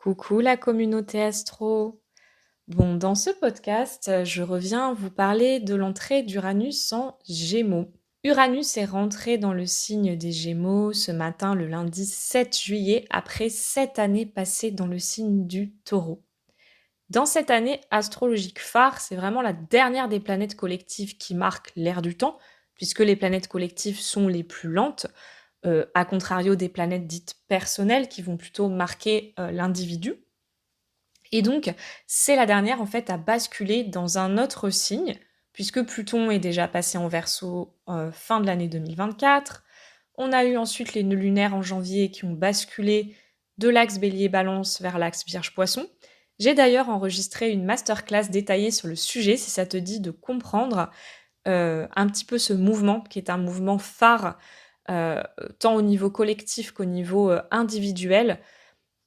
Coucou la communauté astro. Bon, dans ce podcast, je reviens vous parler de l'entrée d'Uranus en Gémeaux. Uranus est rentré dans le signe des Gémeaux ce matin, le lundi 7 juillet, après 7 années passées dans le signe du Taureau. Dans cette année astrologique phare, c'est vraiment la dernière des planètes collectives qui marque l'ère du temps, puisque les planètes collectives sont les plus lentes, à contrario des planètes dites personnelles qui vont plutôt marquer l'individu. Et donc, c'est la dernière en fait à basculer dans un autre signe, puisque Pluton est déjà passé en Verseau fin de l'année 2024. On a eu ensuite les nœuds lunaires en janvier qui ont basculé de l'axe Bélier-Balance vers l'axe Vierge-Poisson. J'ai d'ailleurs enregistré une masterclass détaillée sur le sujet, si ça te dit de comprendre un petit peu ce mouvement, qui est un mouvement phare, euh, tant au niveau collectif qu'au niveau individuel,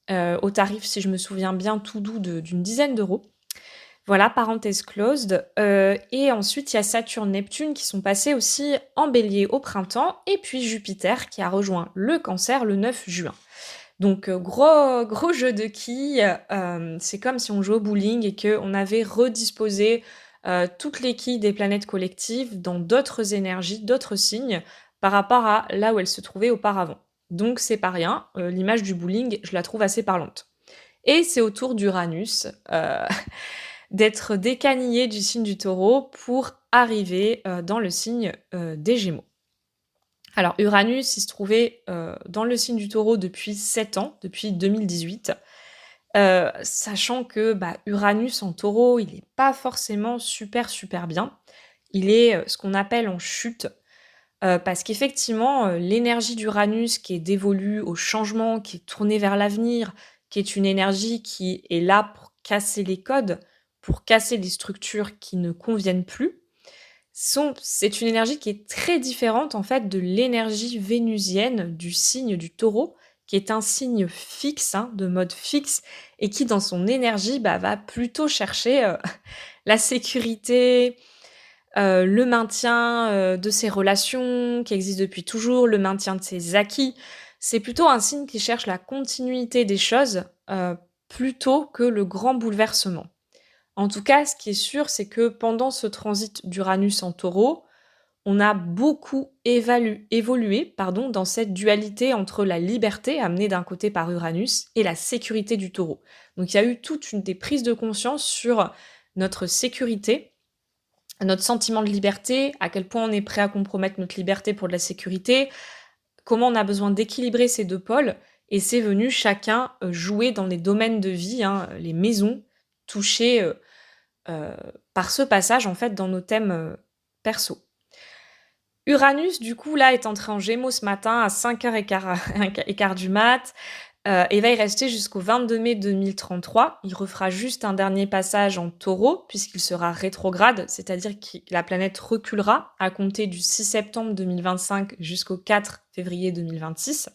au tarif, si je me souviens bien, tout doux d'une dizaine d'euros. Voilà, parenthèse closed. Et ensuite, il y a Saturne-Neptune qui sont passés aussi en bélier au printemps, et puis Jupiter qui a rejoint le cancer le 9 juin. Donc, gros jeu de quilles. C'est comme si on jouait au bowling et qu'on avait redisposé toutes les quilles des planètes collectives dans d'autres énergies, d'autres signes, par rapport à là où elles se trouvaient auparavant. Donc, c'est pas rien. L'image du bowling, je la trouve assez parlante. Et c'est au tour d'Uranus d'être décanillé du signe du taureau pour arriver dans le signe des Gémeaux. Alors, Uranus, il se trouvait dans le signe du taureau depuis 7 ans, depuis 2018. Sachant que Uranus en taureau, il n'est pas forcément super bien. Il est ce qu'on appelle en chute, parce qu'effectivement, l'énergie d'Uranus qui est dévolue au changement, qui est tournée vers l'avenir, qui est une énergie qui est là pour casser les codes, pour casser les structures qui ne conviennent plus, c'est une énergie qui est très différente en fait de l'énergie vénusienne du signe du taureau, qui est un signe fixe, de mode fixe, et qui dans son énergie va plutôt chercher la sécurité, le maintien de ses relations qui existent depuis toujours, le maintien de ses acquis. C'est plutôt un signe qui cherche la continuité des choses plutôt que le grand bouleversement. En tout cas, ce qui est sûr, c'est que pendant ce transit d'Uranus en taureau, on a beaucoup évolué dans cette dualité entre la liberté amenée d'un côté par Uranus et la sécurité du taureau. Donc il y a eu des prises de conscience sur notre sécurité, notre sentiment de liberté, à quel point on est prêt à compromettre notre liberté pour de la sécurité, comment on a besoin d'équilibrer ces deux pôles, et c'est venu chacun jouer dans les domaines de vie, les maisons touchées par ce passage en fait dans nos thèmes perso. Uranus, du coup, là, est entré en Gémeaux ce matin à 5h15 du mat, et va y rester jusqu'au 22 mai 2033. Il refera juste un dernier passage en Taureau, puisqu'il sera rétrograde, c'est-à-dire que la planète reculera à compter du 6 septembre 2025 jusqu'au 4 février 2026.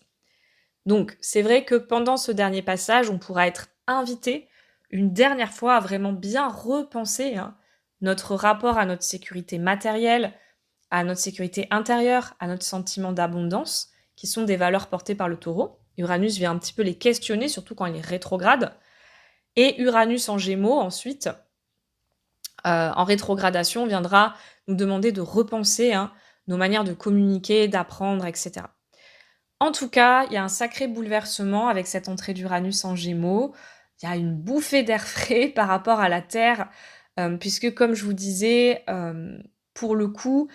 Donc, c'est vrai que pendant ce dernier passage, on pourra être invité une dernière fois à vraiment bien repenser notre rapport à notre sécurité matérielle, à notre sécurité intérieure, à notre sentiment d'abondance, qui sont des valeurs portées par le taureau. Uranus vient un petit peu les questionner, surtout quand il est rétrograde. Et Uranus en Gémeaux, ensuite, en rétrogradation, viendra nous demander de repenser nos manières de communiquer, d'apprendre, etc. En tout cas, il y a un sacré bouleversement avec cette entrée d'Uranus en Gémeaux. Il y a une bouffée d'air frais par rapport à la Terre, puisque comme je vous disais, pour le coup,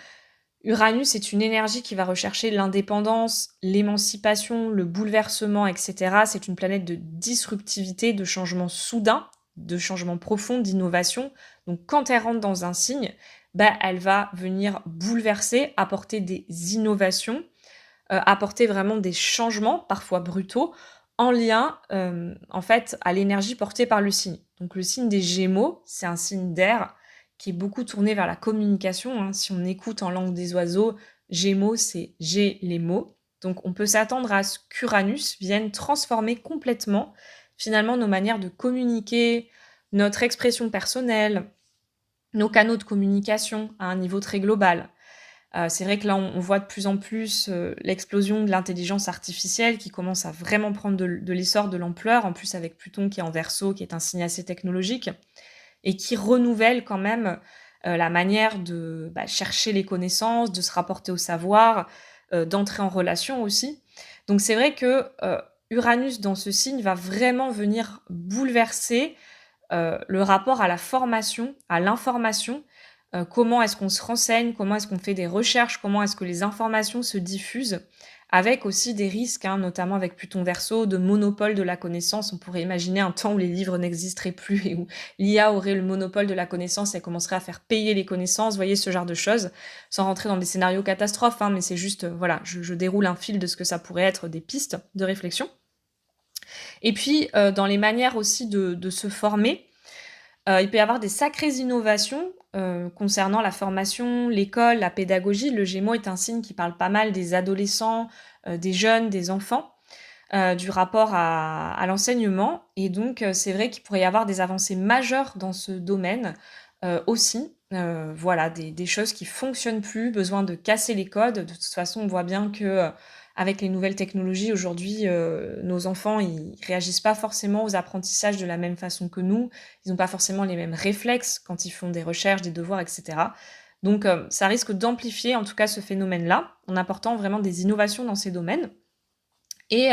Uranus est une énergie qui va rechercher l'indépendance, l'émancipation, le bouleversement, etc. C'est une planète de disruptivité, de changement soudain, de changement profond, d'innovation. Donc quand elle rentre dans un signe, elle va venir bouleverser, apporter des innovations, apporter vraiment des changements, parfois brutaux, en lien en fait à l'énergie portée par le signe. Donc le signe des Gémeaux, c'est un signe d'air qui est beaucoup tourné vers la communication. Si on écoute en langue des oiseaux, Gémeaux, c'est G les mots. Donc on peut s'attendre à ce qu'Uranus vienne transformer complètement finalement nos manières de communiquer, notre expression personnelle, nos canaux de communication à un niveau très global. C'est vrai que là, on voit de plus en plus, l'explosion de l'intelligence artificielle qui commence à vraiment prendre de l'essor, de l'ampleur. En plus avec Pluton qui est en Verseau, qui est un signe assez technologique et qui renouvelle quand même, la manière de, chercher les connaissances, de se rapporter au savoir, d'entrer en relation aussi. Donc c'est vrai que, Uranus dans ce signe va vraiment venir bouleverser, le rapport à la formation, à l'information, comment est-ce qu'on se renseigne, comment est-ce qu'on fait des recherches, comment est-ce que les informations se diffusent, avec aussi des risques, hein, notamment avec Pluton Verseau, de monopole de la connaissance. On pourrait imaginer un temps où les livres n'existeraient plus et où l'IA aurait le monopole de la connaissance et commencerait à faire payer les connaissances, vous voyez, ce genre de choses, sans rentrer dans des scénarios catastrophes, hein, mais c'est juste, voilà, je déroule un fil de ce que ça pourrait être, des pistes de réflexion. Et puis, dans les manières aussi de se former, il peut y avoir des sacrées innovations, concernant la formation, l'école, la pédagogie. Le Gémeaux est un signe qui parle pas mal des adolescents, des jeunes, des enfants, du rapport à l'enseignement et donc c'est vrai qu'il pourrait y avoir des avancées majeures dans ce domaine, aussi. Voilà, des choses qui fonctionnent plus, besoin de casser les codes. De toute façon, on voit bien que, avec les nouvelles technologies aujourd'hui, nos enfants, ils réagissent pas forcément aux apprentissages de la même façon que nous. Ils ont pas forcément les mêmes réflexes quand ils font des recherches, des devoirs et cetera. Donc ça risque d'amplifier en tout cas ce phénomène-là, en apportant vraiment des innovations dans ces domaines et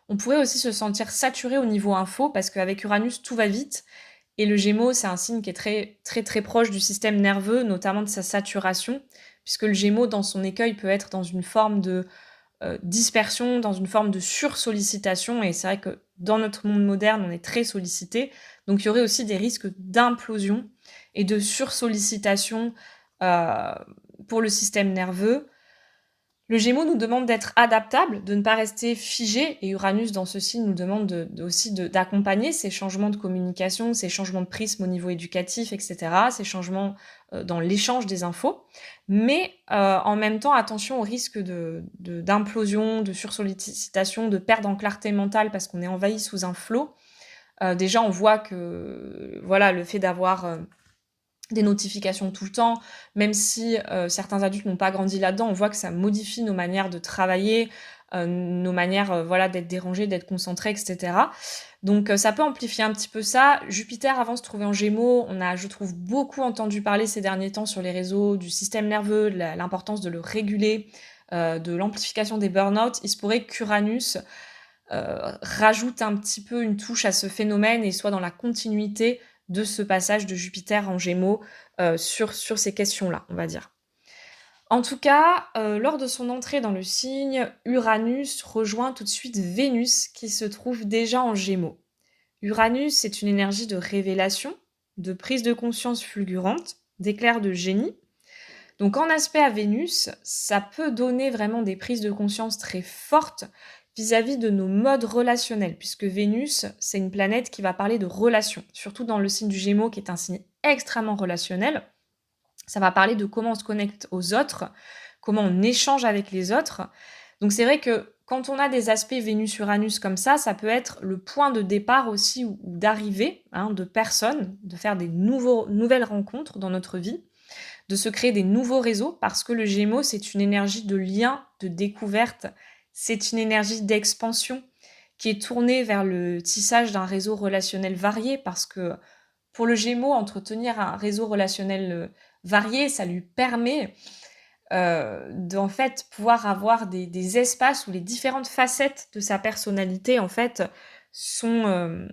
on pourrait aussi se sentir saturé au niveau info parce qu'avec Uranus, tout va vite et le Gémeaux, c'est un signe qui est très, très, très proche du système nerveux, notamment de sa saturation, puisque le Gémeaux, dans son écueil, peut être dans une forme de, dispersion, dans une forme de sursollicitation et c'est vrai que dans notre monde moderne, on est très sollicité, donc il y aurait aussi des risques d'implosion et de sursollicitation, heu, pour le système nerveux. Le Gémeaux nous demande d'être adaptable, de ne pas rester figé et Uranus dans ce signe nous demande aussi d'accompagner ces changements de communication, ces changements de prisme au niveau éducatif et cetera, ces changements, dans l'échange des infos. Mais, en même temps, attention au risque d'implosion, de sursollicitation, de perte en clarté mentale parce qu'on est envahi sous un flot. Déjà, on voit que, voilà, le fait d'avoir, des notifications tout le temps, même si, certains adultes n'ont pas grandi là-dedans, on voit que ça modifie nos manières de travailler, nos manières, voilà, d'être dérangés, d'être concentrés et cetera. Donc, ça peut amplifier un petit peu ça. Jupiter avant se trouvait en Gémeaux, on a, je trouve, beaucoup entendu parler ces derniers temps sur les réseaux du système nerveux, de l'importance de le réguler, de l'amplification des burn-out. Il se pourrait qu'Uranus, rajoute un petit peu une touche à ce phénomène et soit dans la continuité de ce passage de Jupiter en Gémeaux, sur ces questions-là, on va dire. En tout cas, lors de son entrée dans le signe, Uranus rejoint tout de suite Vénus qui se trouve déjà en Gémeaux. Uranus, c'est une énergie de révélation, de prise de conscience fulgurante, d'éclair de génie. Donc en aspect à Vénus, ça peut donner vraiment des prises de conscience très fortes vis-à-vis de nos modes relationnels, puisque Vénus, c'est une planète qui va parler de relations, surtout dans le signe du Gémeaux, qui est un signe extrêmement relationnel. Ça va parler de comment on se connecte aux autres, comment on échange avec les autres. Donc c'est vrai que quand on a des aspects Vénus-Uranus comme ça peut être le point de départ aussi ou d'arrivée, hein, de personnes, de faire des nouvelles rencontres dans notre vie, de se créer des nouveaux réseaux parce que le Gémeaux, c'est une énergie de lien, de découverte, c'est une énergie d'expansion qui est tournée vers le tissage d'un réseau relationnel varié parce que pour le Gémeaux, entretenir un réseau relationnel varié, ça lui permet d'en fait pouvoir avoir des espaces où les différentes facettes de sa personnalité en fait sont,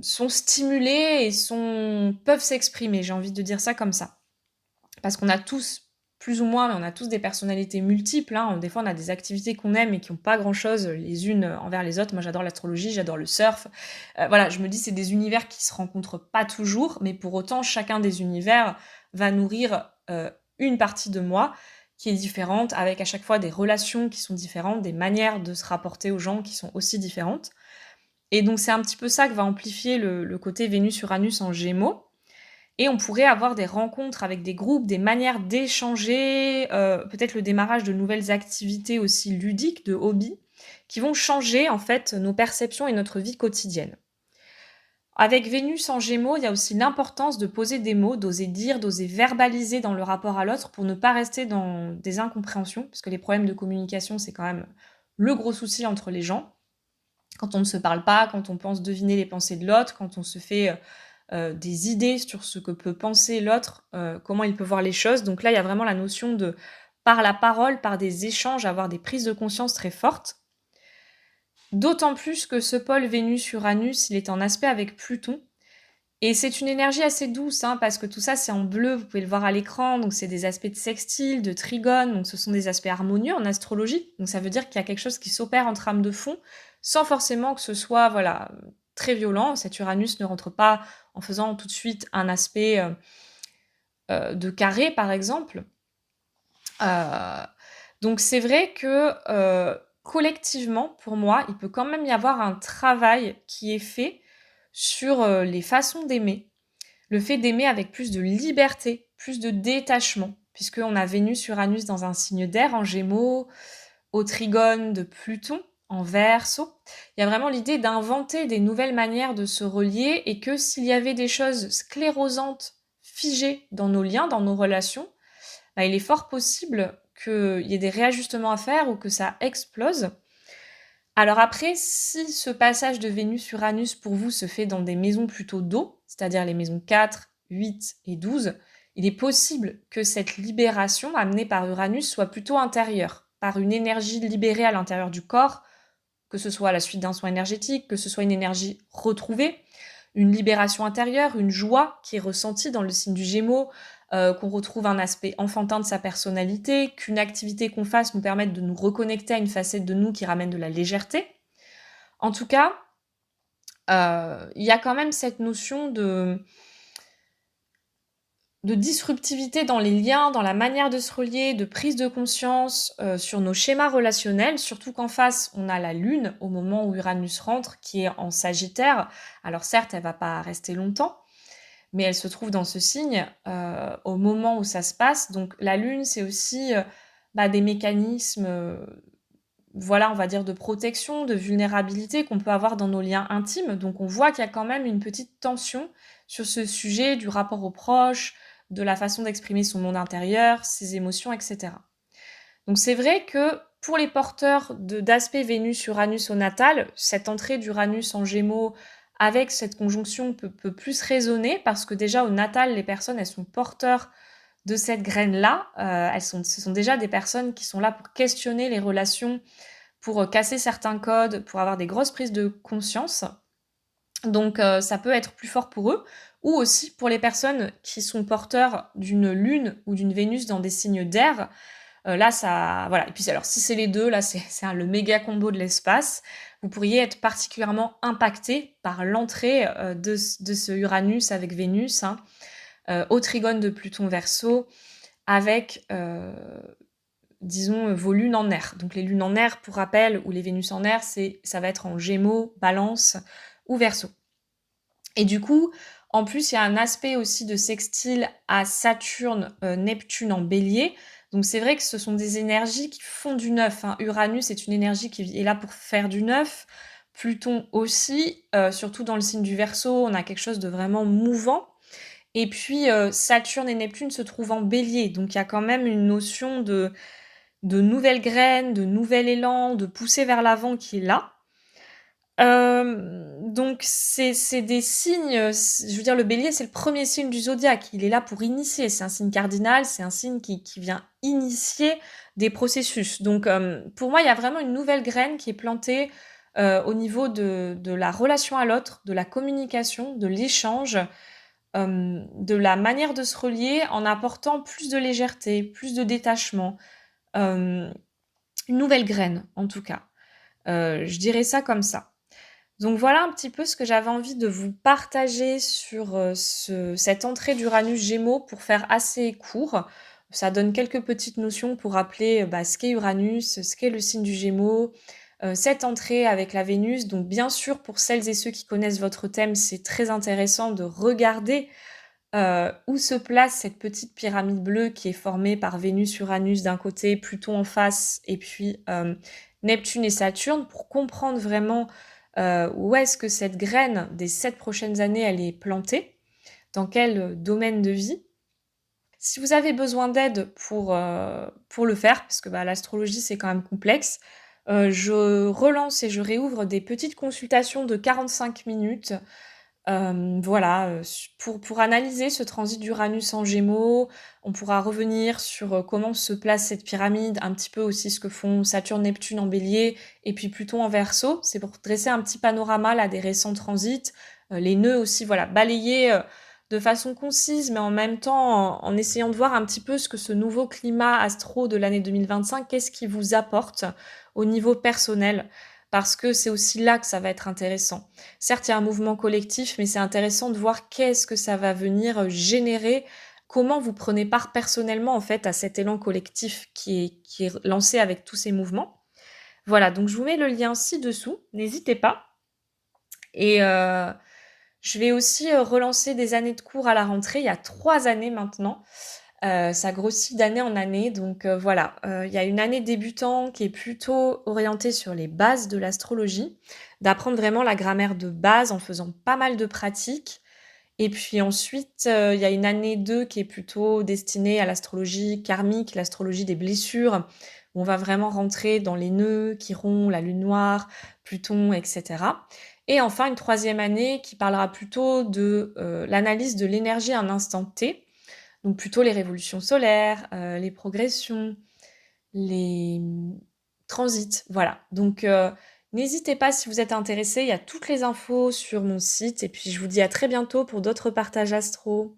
sont stimulées et peuvent s'exprimer, j'ai envie de dire ça comme ça. Parce qu'on a tous, plus ou moins, mais on a tous des personnalités multiples, hein. Des fois, on a des activités qu'on aime et qui ont pas grand-chose les unes envers les autres. Moi, j'adore l'astrologie, j'adore le surf. Voilà, je me dis, c'est des univers qui se rencontrent pas toujours, mais pour autant, chacun des univers va nourrir, une partie de moi qui est différente, avec à chaque fois des relations qui sont différentes, des manières de se rapporter aux gens qui sont aussi différentes. Et donc, c'est un petit peu ça que va amplifier le côté Vénus-Uranus en Gémeaux. Et on pourrait avoir des rencontres avec des groupes, des manières d'échanger, peut-être le démarrage de nouvelles activités aussi ludiques, de hobbies, qui vont changer en fait nos perceptions et notre vie quotidienne. Avec Vénus en Gémeaux, il y a aussi l'importance de poser des mots, d'oser dire, d'oser verbaliser dans le rapport à l'autre pour ne pas rester dans des incompréhensions, parce que les problèmes de communication, c'est quand même le gros souci entre les gens. Quand on ne se parle pas, quand on pense deviner les pensées de l'autre, quand on se fait des idées sur ce que peut penser l'autre, comment il peut voir les choses. Donc là, il y a vraiment la notion de, par la parole, par des échanges, avoir des prises de conscience très fortes. D'autant plus que ce pôle Vénus-Uranus, il est en aspect avec Pluton. Et c'est une énergie assez douce, hein, parce que tout ça, c'est en bleu, vous pouvez le voir à l'écran, donc c'est des aspects de sextile, de trigone, donc ce sont des aspects harmonieux en astrologie. Donc ça veut dire qu'il y a quelque chose qui s'opère en trame de fond, sans forcément que ce soit voilà, très violent. Cet Uranus ne rentre pas en faisant tout de suite un aspect de carré, par exemple. Euh, donc c'est vrai que collectivement, pour moi, il peut quand même y avoir un travail qui est fait sur les façons d'aimer, le fait d'aimer avec plus de liberté, plus de détachement, puisqu'on a Vénus-Uranus dans un signe d'air en Gémeaux, au trigone de Pluton en Verseau. Il y a vraiment l'idée d'inventer des nouvelles manières de se relier et que s'il y avait des choses sclérosantes, figées dans nos liens, dans nos relations, bah, il est fort possible qu'il y ait des réajustements à faire ou que ça explose. Alors après, si ce passage de Vénus-Uranus pour vous se fait dans des maisons plutôt d'eau, c'est-à-dire les maisons 4, 8 et 12, il est possible que cette libération amenée par Uranus soit plutôt intérieure, par une énergie libérée à l'intérieur du corps, que ce soit à la suite d'un soin énergétique, que ce soit une énergie retrouvée, une libération intérieure, une joie qui est ressentie dans le signe du Gémeaux, qu'on retrouve un aspect enfantin de sa personnalité, qu'une activité qu'on fasse nous permette de nous reconnecter à une facette de nous qui ramène de la légèreté. En tout cas, il y a quand même cette notion de disruptivité dans les liens, dans la manière de se relier, de prise de conscience sur nos schémas relationnels, surtout qu'en face, on a la Lune au moment où Uranus rentre, qui est en Sagittaire. Alors certes, elle va pas rester longtemps, mais elle se trouve dans ce signe au moment où ça se passe. Donc la Lune, c'est aussi des mécanismes, voilà, on va dire, de protection, de vulnérabilité qu'on peut avoir dans nos liens intimes. Donc on voit qu'il y a quand même une petite tension sur ce sujet du rapport aux proches, de la façon d'exprimer son monde intérieur, ses émotions, etc. Donc c'est vrai que pour les porteurs d'aspect Vénus-Uranus au natal, cette entrée d'Uranus en Gémeaux avec cette conjonction peut plus résonner parce que déjà au natal, les personnes, elles sont porteurs de cette graine-là. Ce sont déjà des personnes qui sont là pour questionner les relations, pour casser certains codes, pour avoir des grosses prises de conscience. Donc ça peut être plus fort pour eux, ou aussi pour les personnes qui sont porteurs d'une lune ou d'une Vénus dans des signes d'air. Là, ça, voilà. Et puis alors, si c'est les deux, là, c'est le méga combo de l'espace. Vous pourriez être particulièrement impacté par l'entrée de ce Uranus avec Vénus, hein, au trigone de Pluton Verseau, avec disons, vos lunes en air. Donc les lunes en air, pour rappel, ou les Vénus en air, ça va être en Gémeaux, Balance ou Verseau. Et du coup, en plus, il y a un aspect aussi de sextile à Saturne, Neptune en Bélier. Donc c'est vrai que ce sont des énergies qui font du neuf, hein. Uranus est une énergie qui est là pour faire du neuf. Pluton aussi, surtout dans le signe du Verseau, on a quelque chose de vraiment mouvant. Et puis Saturne et Neptune se trouvent en Bélier, donc il y a quand même une notion de nouvelles graines, de nouvel élan, de pousser vers l'avant qui est là. Donc c'est des signes, je veux dire le bélier c'est le premier signe du zodiaque, il est là pour initier, c'est un signe cardinal, c'est un signe qui vient initier des processus. Donc pour moi il y a vraiment une nouvelle graine qui est plantée au niveau de la relation à l'autre, de la communication, de l'échange, de la manière de se relier en apportant plus de légèreté, plus de détachement. Une nouvelle graine, en tout cas. Je dirais ça comme ça. Donc voilà un petit peu ce que j'avais envie de vous partager sur cette entrée d'Uranus Gémeaux pour faire assez court. Ça donne quelques petites notions pour rappeler ce qu'est Uranus, ce qu'est le signe du Gémeaux, cette entrée avec la Vénus. Donc bien sûr, pour celles et ceux qui connaissent votre thème, c'est très intéressant de regarder où se place cette petite pyramide bleue qui est formée par Vénus, Uranus d'un côté, Pluton en face, et puis Neptune et Saturne, pour comprendre vraiment où est-ce que cette graine des 7 prochaines années, elle est plantée, dans quel, domaine de vie. Si vous avez besoin d'aide pour le faire, parce que, bah, l'astrologie, c'est quand même complexe, je relance et je réouvre des petites consultations de 45 minutes. Voilà, su pour analyser ce transit d'Uranus en Gémeaux. On pourra revenir sur, comment se place cette pyramide, un petit peu aussi ce que font Saturne, Neptune en Bélier et puis Pluton en Verseau. C'est pour dresser un petit panorama là des récents transits, les nœuds aussi, voilà, balayer, de façon concise, mais en même temps en essayant de voir un petit peu ce que ce nouveau climat astro de l'année 2025, qu'est-ce qu'il vous apporte au niveau personnel? Parce que c'est aussi là que ça va être intéressant. Certes, il y a un mouvement collectif, mais c'est intéressant de voir qu'est-ce que ça va venir, générer. Comment vous prenez part personnellement, en fait, à cet élan collectif qui est lancé avec tous ces mouvements. Voilà, donc je vous mets le lien ci-dessous, n'hésitez pas et je vais aussi, relancer des années de cours à la rentrée. Il y a 3 années maintenant. Ça grossit d'année en année donc voilà, il y a une année débutant qui est plutôt orientée sur les bases de l'astrologie, d'apprendre vraiment la grammaire de base en faisant pas mal de pratiques et puis ensuite, il y a une année 2 qui est plutôt destinée à l'astrologie karmique, l'astrologie des blessures, où on va vraiment rentrer dans les nœuds, Chiron, la lune noire, Pluton et cetera et enfin une troisième année qui parlera plutôt de, l'analyse de l'énergie à un instant T, donc plutôt les révolutions solaires, les progressions, les, transits, voilà. Donc n'hésitez pas si vous êtes intéressés, il y a toutes les infos sur mon site et puis je vous dis à très bientôt pour d'autres partages astro.